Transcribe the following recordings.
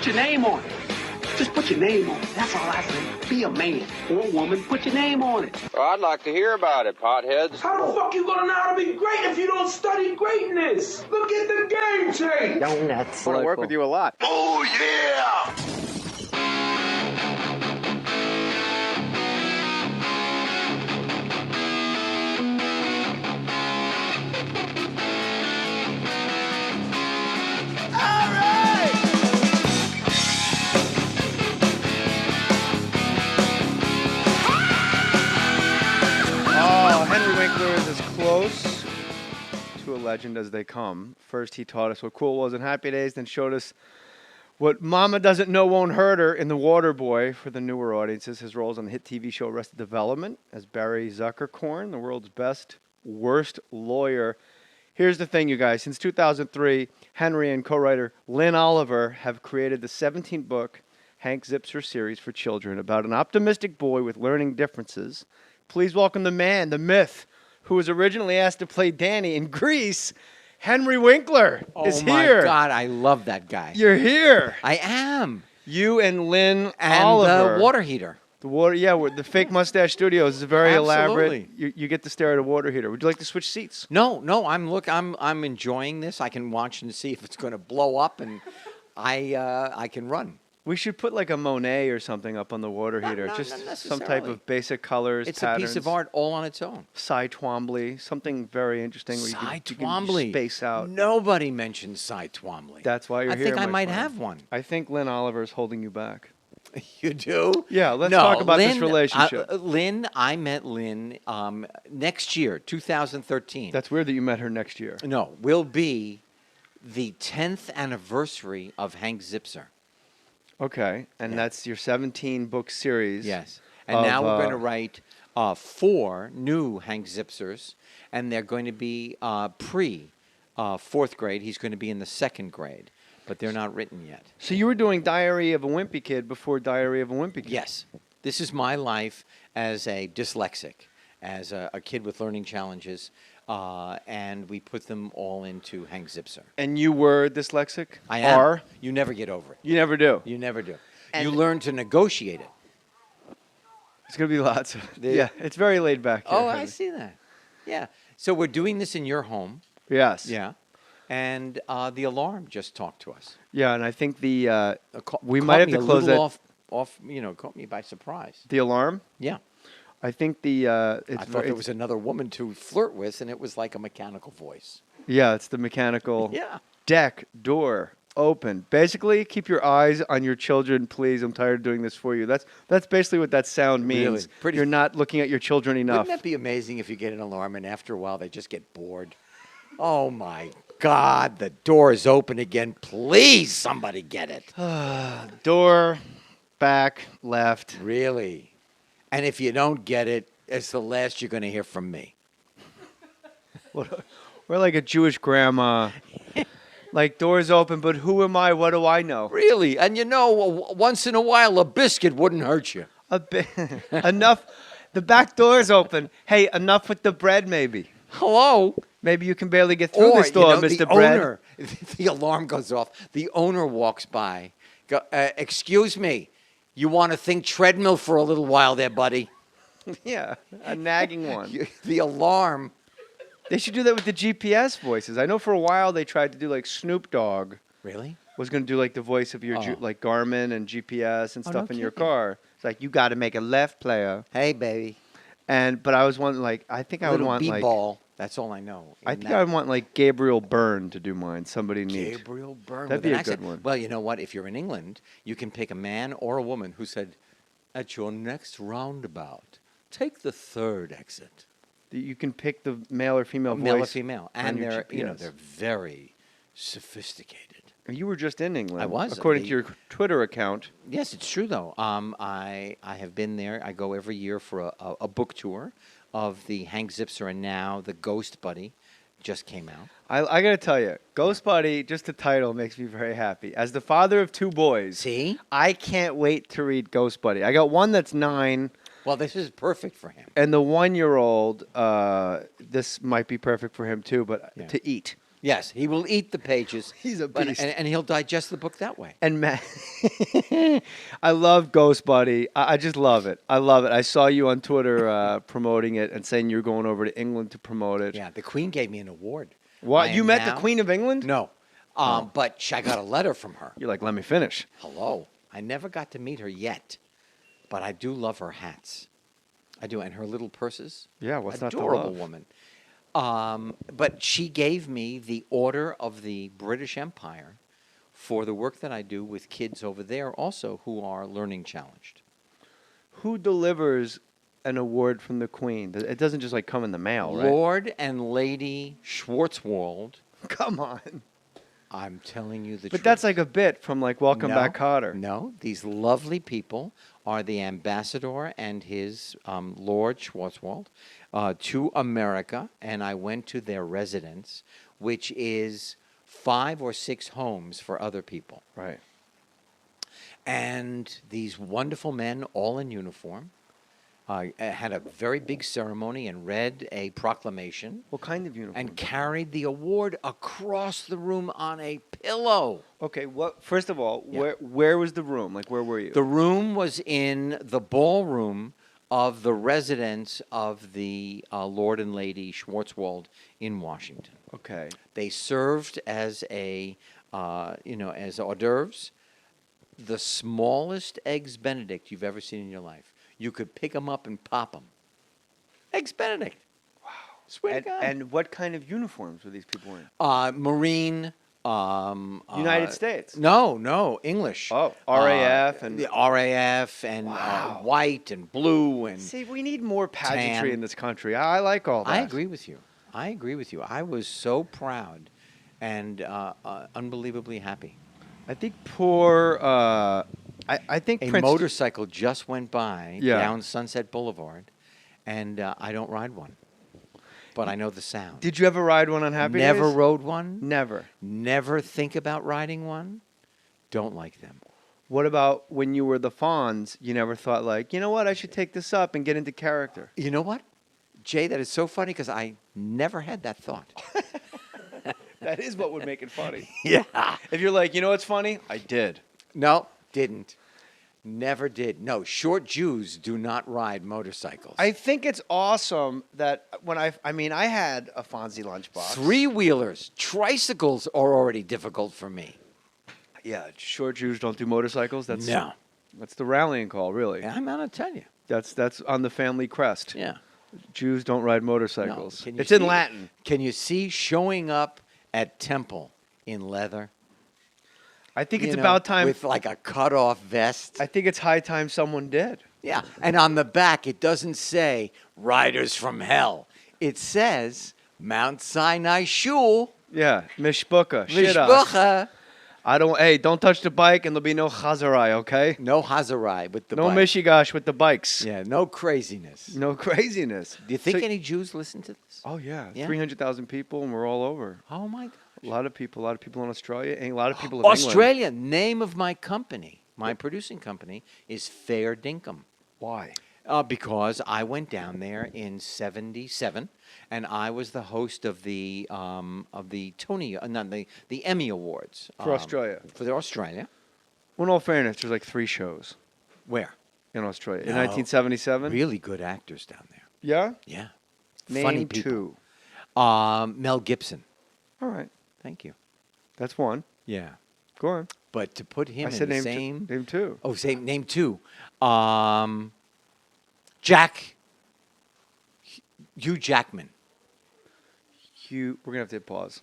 Put your name on it. Just put your name on it. That's all I say. Be a man or a woman. Put your name on it. Well, I'd like to hear about it, potheads. How the fuck you gonna know how to be great if you don't study greatness? Look at the game change. Donuts. I want to work with you a lot. Oh, yeah! Henry Winkler is as close to a legend as they come. First, he taught us what cool was in Happy Days, then showed us what Mama Doesn't Know Won't Hurt Her in The Water Boy for the newer audiences. His roles on the hit TV show Arrested Development as Barry Zuckerkorn, the world's best, worst lawyer. Here's the thing, you guys. Since 2003, Henry and co-writer Lynn Oliver have created the 17-book Hank Zipser series for children about an optimistic boy with learning differences. Please welcome the man, the myth, who was originally asked to play Danny in Grease. Henry Winkler is here. Oh, my God. I love that guy. You're here. I am. You and Lynn And Oliver. the water heater. The water, yeah, the Fake Mustache Studios is very Absolutely. elaborate. You get to stare at a water heater. Would you like to switch seats? No, I'm enjoying this. I can watch and see if it's going to blow up, and I can run. We should put like a Monet or something up on the water heater. not Just some type necessarily. of basic colors, It's patterns. a piece of art all on its own. Cy Twombly, something very interesting where Cy you can Twombly. space out. Nobody mentions Cy Twombly. That's why you're I here, think I my might friend. have one. I think Lynn Oliver is holding you back. You do? Yeah, let's No, talk about this Lynn, relationship. I met Lynn next year, 2013. That's weird that you met her next year. No, will be the 10th anniversary of Hank Zipser. Okay, and that's your 17-book series. Yes. And of, now we're going to write 4 new Hank Zipsers, and they're going to be fourth grade. He's going to be in the 2nd grade, but they're not written yet. So you were doing Diary of a Wimpy Kid before Diary of a Wimpy Kid? Yes. This is my life as a dyslexic, as a kid with learning challenges, and we put them all into Hank Zipser. And you were dyslexic? I am. Are? You never get over it. You never do? You never do. And you learn to negotiate it. It's going to be lots of... Yeah, it's very laid back here. Oh, I see that. Yeah. So we're doing this in your home. Yes. Yeah. And the alarm just talked to us. Yeah, and I think the... we Caught might have me to a close that... little off, caught me by surprise. The alarm? Yeah. I think the... I thought there was another woman to flirt with, and it was like a mechanical voice. Yeah, it's the mechanical... Yeah. Deck, door, open. Basically, keep your eyes on your children, please. I'm tired of doing this for you. That's basically what that sound means. Really? You're not looking at your children enough. Wouldn't that be amazing if you get an alarm, and after a while they just get bored? Oh, my God, the door is open again. Please, somebody get it. Door, back, left. Really? And if you don't get it, it's the last you're going to hear from me. We're like a Jewish grandma. Like, doors open, but who am I? What do I know? Really? And once in a while, a biscuit wouldn't hurt you. A bit. Enough. The back door's open. Hey, enough with the bread, maybe. Hello? Maybe you can barely get through this door, Mr. The Bread. owner, the alarm goes off. The owner walks by. Excuse me. You want to think treadmill for a little while there, buddy? Yeah, a nagging one. The alarm. They should do that with the GPS voices. I know for a while they tried to do like Snoop Dogg. Really? Was going to do like the voice of your like Garmin and GPS and stuff no in your kidding. car. It's like, you got to make a left, player. Hey, baby. But I was wanting like, I think I would want like... B-ball. That's all I know. I think I would want like Gabriel Byrne to do mine. Somebody neat. Gabriel Byrne. That'd with be an a accent. good one. Well, you know what? If you're in England, you can pick a man or a woman who said, at your next roundabout, take the 3rd exit. You can pick the male or female voice. Male or female. on And your they're GPS. they're very sophisticated. You were just in England. I was. According to your Twitter account. Yes, it's true, though. I have been there. I go every year for a book tour of the Hank Zipser, and now the Ghost Buddy just came out. I got to tell you, Ghost Buddy, just the title makes me very happy. As the father of 2 boys, See? I can't wait to read Ghost Buddy. I got one that's 9. Well, this is perfect for him. And the 1-year-old, this might be perfect for him too, but Yeah. to eat. Yes, he will eat the pages. He's a but- beast. and he'll digest the book that way. And Matt, I love Ghost Buddy. I just love it. I love it. I saw you on Twitter promoting it and saying you're going over to England to promote it. Yeah, the Queen gave me an award. What? I You am met the now- Queen of England? No, but I got a letter from her. You're like, let me finish. Hello. I never got to meet her yet, but I do love her hats. I do, and her little purses. Yeah, what's not to Adorable love? woman. But she gave me the Order of the British Empire for the work that I do with kids over there also who are learning challenged. Who delivers an award from the Queen? It doesn't just like come in the mail, right? Lord and Lady Schwarzwald, Come on. I'm telling you the truth. But that's like a bit from like Welcome Back, Kotter. No, these lovely people are the ambassador and his Lord Schwarzwald to America, and I went to their residence, which is 5 or 6 homes for other people. Right. And these wonderful men, all in uniform, had a very big ceremony and read a proclamation What kind of uniform? and carried the award across the room on a pillow. Okay, what? First of all, Yeah. where was the room? Like, where were you? The room was in the ballroom of the residence of the Lord and Lady Schwarzwald in Washington. Okay. They served as a, as hors d'oeuvres, the smallest eggs Benedict you've ever seen in your life. You could pick them up and pop them. Eggs Benedict. Wow. Swear to God. And what kind of uniforms were these people wearing? Marine. United States? No, English. Oh, RAF and- the RAF and Wow. white and blue and. See, we need more pageantry Tan. in this country. I like all that. I agree with you. I was so proud and unbelievably happy. I think poor. I think A Prince. motorcycle just went by Yeah. down Sunset Boulevard, and I don't ride one, but I know the sound. Did you ever ride one on Happy Never Days? rode one. Never. Never think about riding one. Don't like them. What about when you were the Fonz? You never thought like, you know what? I should take this up and get into character. You know what, Jay? That is so funny because I never had that thought. That is what would make it funny. Yeah. If you're like, you know what's funny? I did. No, didn't. Never did. No, short Jews do not ride motorcycles. I think it's awesome that when I had a Fonzie lunchbox. 3-wheelers, tricycles are already difficult for me. Yeah, short Jews don't do motorcycles. That's No. That's the rallying call, really. I'm going to tell you. That's on the family crest. Yeah. Jews don't ride No. motorcycles. Can you It's in see- Latin. Can you see showing up at temple in leather? I think it's You know, about time. with like a cut-off vest. I think it's high time someone did. Yeah, and on the back it doesn't say "Riders from Hell." It says Mount Sinai Shul. Yeah, mishpucha. Shidduch. Mishpucha. Don't touch the bike, and there'll be no chazarai. Okay. No Hazarai with the No bike. mishigash with the bikes. Yeah, no craziness. No craziness. Do you think So- any Jews listen to this? Oh yeah, Yeah? 300,000 people, and we're all over. Oh my God. A lot of people in Australia, and a lot of people in England. Australia. Name of my company, my producing company, is Fair Dinkum. Why? Because I went down there in '77, and I was the host of the Tony, the Emmy Awards For Australia. For Australia. Well, in all fairness, there's like 3 shows Where? in Australia in No. 1977. Really good actors down there. Yeah. Yeah. Name Funny people. 2. Mel Gibson. All right, Thank you. that's 1. Yeah. Go on. But to put him I in said the name same. 2. Name 2. Oh, same name 2. Jack. Hugh Jackman. We're gonna have to hit pause.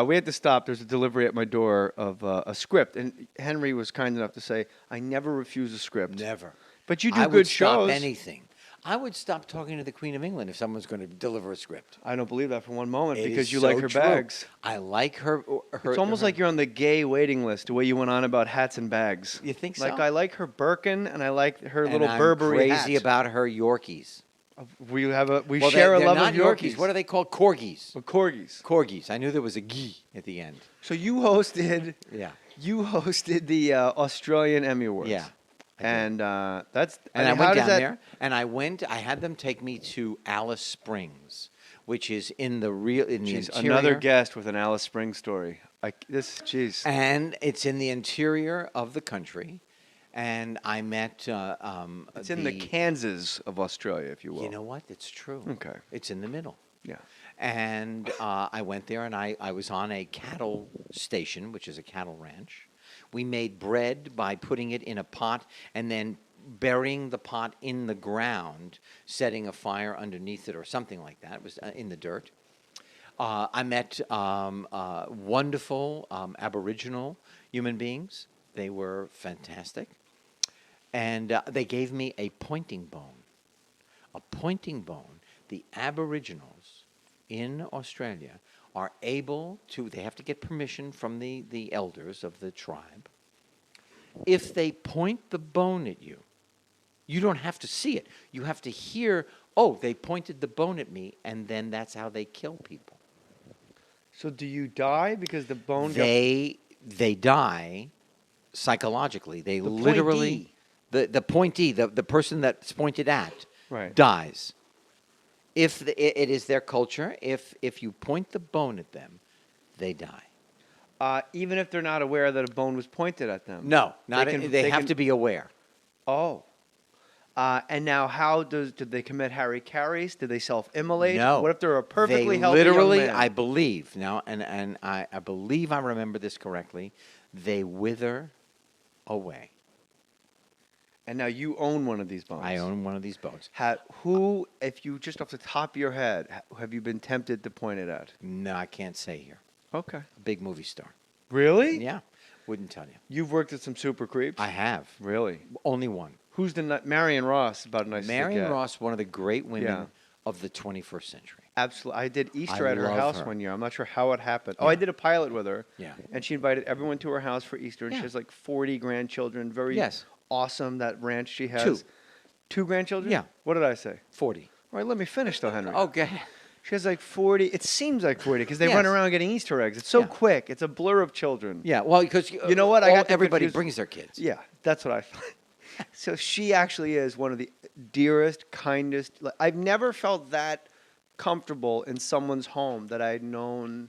We had to stop. There's a delivery at my door of a script, and Henry was kind enough to say, "I never refuse a script." Never. But you do I good would shows. stop anything. I would stop talking to the Queen of England if someone's going to deliver a script. I don't believe that for one moment It because is you like so her true. bags. I like her. It's almost like you're on the gay waiting list. The way you went on about hats and bags. You think so? Like I like her Birkin and I like her and little I'm Burberry crazy hat. about her Yorkies. We Well, share a they're love not of Yorkies. What are they called? Corgis. Corgis. Corgis. I knew there was a "gi" at the end. So you hosted Yeah. the Australian Emmy Awards. Yeah. And that's. And I mean, went how does down that- there, and I had them take me to Alice Springs, which is in the Jeez, interior. another guest with an Alice Springs story. Jeez. And it's in the interior of the country. And I met. It's in the Kansas of Australia, if you will. You know what? It's true. Okay. It's in the middle. Yeah. And I went there, and I was on a cattle station, which is a cattle ranch. We made bread by putting it in a pot and then burying the pot in the ground, setting a fire underneath it or something like that. It was in the dirt. I met wonderful Aboriginal human beings. They were fantastic. And they gave me a pointing bone. A pointing bone. The Aboriginals in Australia are able to, they have to get permission from the elders of the tribe. If they point the bone at you, you don't have to see it. You have to hear, oh, they pointed the bone at me, and then that's how they kill people. So do you die because the bone? They die psychologically. They The literally, the pointee, the person that's pointed at, Right. dies. If it is their culture, if you point the bone at them, they die. Even if they're not aware that a bone was pointed at them. No, not they have can- to be aware. Oh. And now, did they commit hara-karis? Did they self-immolate? No. What if they're a perfectly they healthy literally, young man? I believe now, and I believe I remember this correctly. They wither away. And now you own one of these bones. I own one of these bones. Who, if you just off the top of your head, have you been tempted to point it at? No, I can't say here. Okay. A big movie star. Really? Yeah, wouldn't tell you. You've worked with some super creeps? I have. Really? Only one. Who's Marion Ross? About nice. Marion Ross, one of the great women Yeah. of the 21st century. Absolutely. I did Easter I at her love house her. one year. I'm not sure how it happened. Oh, Yeah. I did a pilot with her. Yeah. And she invited everyone to her house for Easter. And Yeah. she has like 40 grandchildren. Very Yes. awesome, that ranch she has. Two. Two grandchildren? Yeah. What did I say? 40. All right, let me finish though, Henry. Okay. She has like 40. It seems like 40 because they Yes. run around getting Easter eggs. It's so Yeah. quick. It's a blur of children. Yeah, well, because You know what? I got them everybody confused. brings their kids. Yeah, that's what I thought. So she actually is one of the dearest, kindest. I've never felt that comfortable in someone's home that I'd known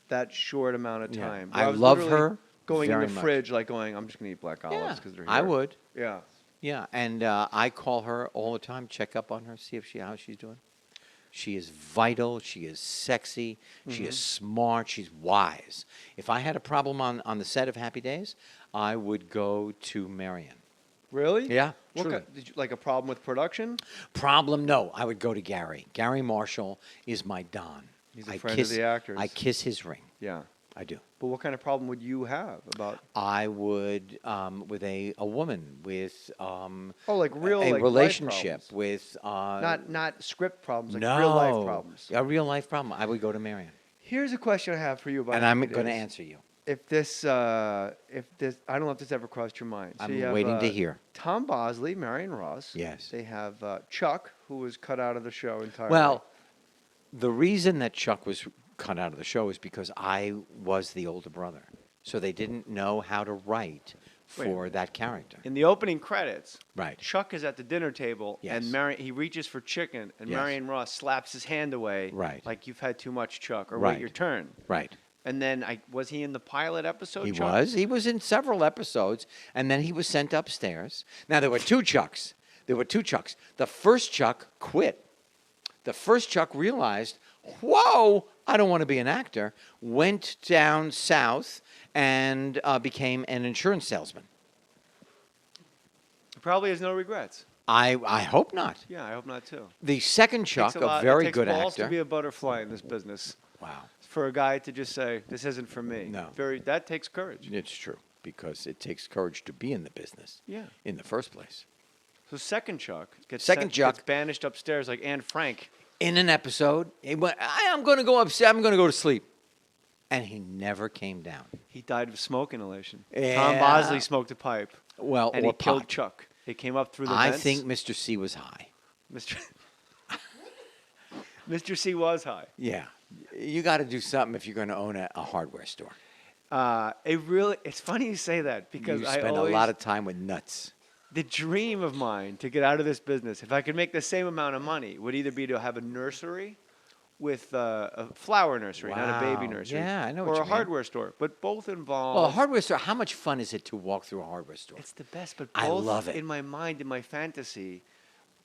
that short amount of Yeah. time. I Where was love literally her going in very the much. fridge, like going, I'm just going to eat black olives Yeah, because they're here. I would. Yeah. Yeah, and I call her all the time, check up on her, see if how she's doing. She is vital. She is sexy. She is smart. She's wise. If I had a problem on the set of Happy Days, I would go to Marion. Really? Yeah, What truly. did you, like a problem with production? Problem? No, I would go to Gary. Gary Marshall is my Don. He's a I friend of kiss, the actors. I kiss his ring. Yeah. I do. But what kind of problem would you have about? I would with a woman with Oh, like real a like life relationship problems. with Not script problems, like no real life problems. a real life problem. I would go to Marion, Here's a question I have for you about. and I'm Happy going to Days. answer you. If this, I don't know if this ever crossed your mind. So I'm you have, waiting to hear. Tom Bosley, Marion Ross. Yes. They have Chuck, who was cut out of the show entirely. Well, the reason that Chuck was cut out of the show is because I was the older brother, so they didn't know how to write Wait a for minute. that character. in the opening credits, Right. Chuck is at the dinner table, Yes. and he reaches for chicken, and Yes. Marion Ross slaps his hand away. Right. Like you've had too much, Chuck, or Right. wait your turn. Right. And then was he in the pilot episode? He Chuck? was. He was in several episodes, and then he was sent upstairs. Now, there were two Chucks. The first Chuck quit. The first Chuck realized, whoa, I don't want to be an actor, went down south and became an insurance salesman. He probably has no regrets. I hope not. Yeah, I hope not too. The second Chuck, Takes a very it takes good balls actor. to be a butterfly in this business. Wow. For a guy to just say, "This isn't for me." No. That takes courage. It's true, because it takes courage to be in the business Yeah. in the first place. So second Chuck gets Chuck- banished upstairs like Anne Frank. In an episode, he went, I'm going to go upstairs. I'm going to go to sleep. And he never came down. He died of smoke inhalation. Tom Yeah. Bosley smoked a pipe, Well, and or he killed pot. Chuck. He came up through the I vents. think Mr. C was high. Mr. Mr. C was high. Yeah. You got to do something if you're going to own a hardware store. It's funny you say that because You I spend always, a lot of time with nuts. the dream of mine to get out of this business, if I could make the same amount of money, would either be to have a nursery with a flower nursery, not a baby Wow. nursery. Yeah, I know or what a you mean. hardware store. But both involve. Well, a hardware store. How much fun is it to walk through a hardware store? It's the best, but I both love it. in my mind, in my fantasy,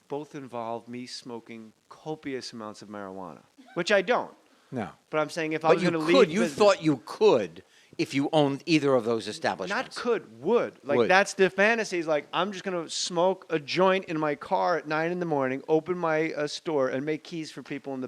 both involve me smoking copious amounts of marijuana, which I don't. No. But I'm saying if I But was you going to could. leave You business- thought you could if you owned either of those establishments. Not could, would. Like, Would. that's the fantasy. Is like, I'm just going to smoke a joint in my car at 9 in the morning, open my store, and make keys for people in the